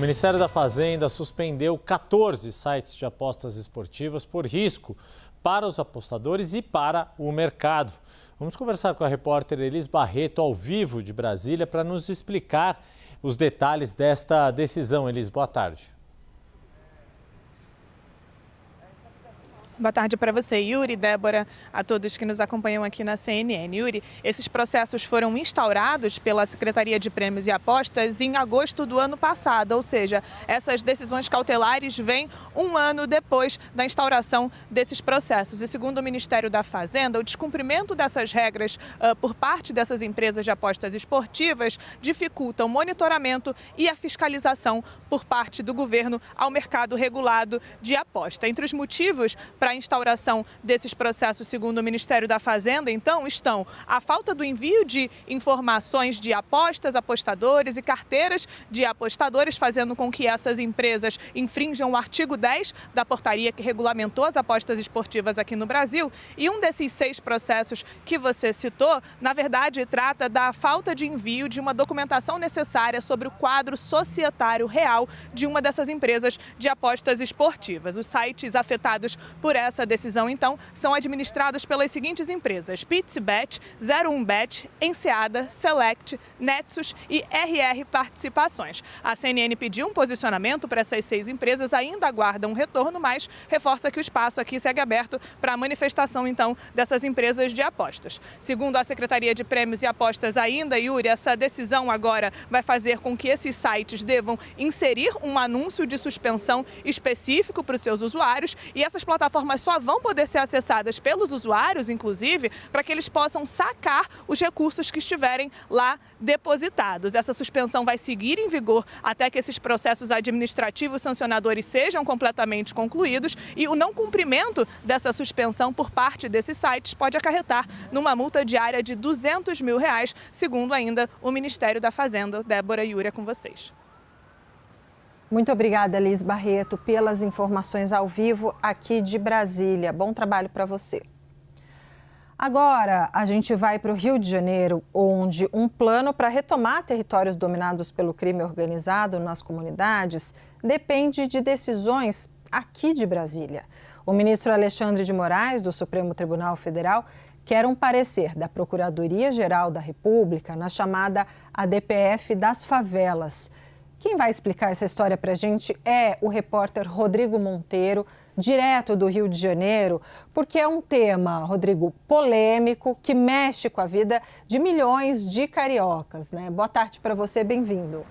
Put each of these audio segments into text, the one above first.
Ministério da Fazenda suspendeu 14 sites de apostas esportivas por risco para os apostadores e para o mercado. Vamos conversar com a repórter Elis Barreto, ao vivo de Brasília, para nos explicar os detalhes desta decisão. Elis, boa tarde. Boa tarde para você, Yuri, Débora, a todos que nos acompanham aqui na CNN. Yuri, esses processos foram instaurados pela Secretaria de Prêmios e Apostas em agosto do ano passado, ou seja, essas decisões cautelares vêm um ano depois da instauração desses processos. E segundo o Ministério da Fazenda, o descumprimento dessas regras por parte dessas empresas de apostas esportivas dificulta o monitoramento e a fiscalização por parte do governo ao mercado regulado de aposta. Entre os motivos para a instauração desses processos, segundo o Ministério da Fazenda, então, estão a falta do envio de informações de apostas, apostadores e carteiras de apostadores, fazendo com que essas empresas infrinjam o artigo 10 da portaria que regulamentou as apostas esportivas aqui no Brasil. E um desses 6 processos que você citou, na verdade, trata da falta de envio de uma documentação necessária sobre o quadro societário real de uma dessas empresas de apostas esportivas. Os sites afetados por essa decisão, então, são administrados pelas seguintes empresas: PixBet, 01Bet, Enseada, Select, Nexus e RR Participações. A CNN pediu um posicionamento para essas 6 empresas, ainda aguardam um retorno, mas reforça que o espaço aqui segue aberto para a manifestação, então, dessas empresas de apostas. Segundo a Secretaria de Prêmios e Apostas ainda, Yuri, essa decisão agora vai fazer com que esses sites devam inserir um anúncio de suspensão específico para os seus usuários, e essas plataformas só vão poder ser acessadas pelos usuários, inclusive, para que eles possam sacar os recursos que estiverem lá depositados. Essa suspensão vai seguir em vigor até que esses processos administrativos sancionadores sejam completamente concluídos, e o não cumprimento dessa suspensão por parte desses sites pode acarretar numa multa diária de R$200 mil, segundo ainda o Ministério da Fazenda. Débora e Yuri, é com vocês. Muito obrigada, Elis Barreto, pelas informações ao vivo aqui de Brasília. Bom trabalho para você. Agora, a gente vai para o Rio de Janeiro, onde um plano para retomar territórios dominados pelo crime organizado nas comunidades depende de decisões aqui de Brasília. O ministro Alexandre de Moraes, do Supremo Tribunal Federal, quer um parecer da Procuradoria-Geral da República na chamada ADPF das favelas. Quem vai explicar essa história para a gente é o repórter Rodrigo Monteiro, direto do Rio de Janeiro, porque é um tema, Rodrigo, polêmico, que mexe com a vida de milhões de cariocas, né? Boa tarde para você, bem-vindo.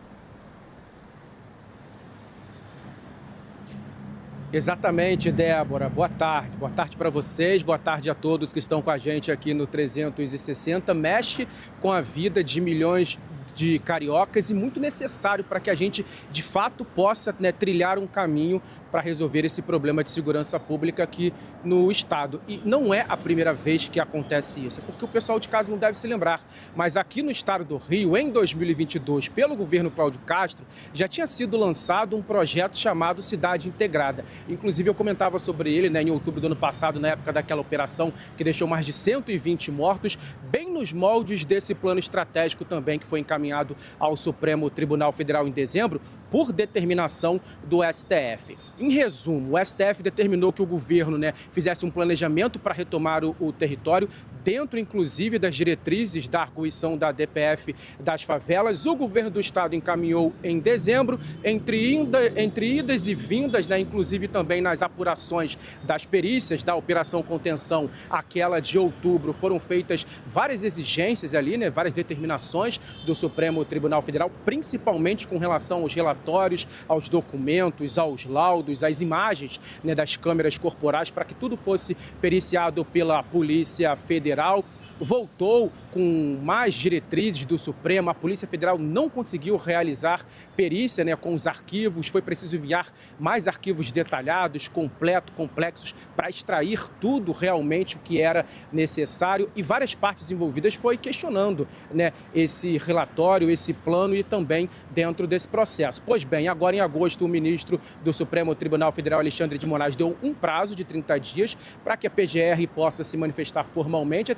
Exatamente, Débora. Boa tarde. Boa tarde para vocês, boa tarde a todos que estão com a gente aqui no 360. Mexe com a vida de milhões de cariocas e muito necessário para que a gente, de fato, possa, né, trilhar um caminho para resolver esse problema de segurança pública aqui no estado. E não é a primeira vez que acontece isso, porque o pessoal de casa não deve se lembrar, mas aqui no estado do Rio, em 2022, pelo governo Cláudio Castro, já tinha sido lançado um projeto chamado Cidade Integrada. Inclusive, eu comentava sobre ele, né, em outubro do ano passado, na época daquela operação que deixou mais de 120 mortos, bem nos moldes desse plano estratégico também que foi encaminhado ao Supremo Tribunal Federal em dezembro, por determinação do STF. Em resumo, o STF determinou que o governo, né, fizesse um planejamento para retomar o território, dentro, inclusive, das diretrizes da arguição da DPF das favelas. O governo do estado encaminhou em dezembro, entre idas e vindas, né, inclusive também nas apurações das perícias da Operação Contenção, aquela de outubro, foram feitas várias exigências ali, né, várias determinações do Supremo Tribunal Federal, principalmente com relação aos relatórios, aos documentos, aos laudos, às imagens, né, das câmeras corporais, para que tudo fosse periciado pela Polícia Federal. Voltou com mais diretrizes do Supremo. A Polícia Federal não conseguiu realizar perícia, né, com os arquivos. Foi preciso enviar mais arquivos detalhados, complexos, para extrair tudo realmente o que era necessário. E várias partes envolvidas foi questionando, né, esse relatório, esse plano e também dentro desse processo. Pois bem, agora em agosto, o ministro do Supremo Tribunal Federal, Alexandre de Moraes, deu um prazo de 30 dias para que a PGR possa se manifestar formalmente, até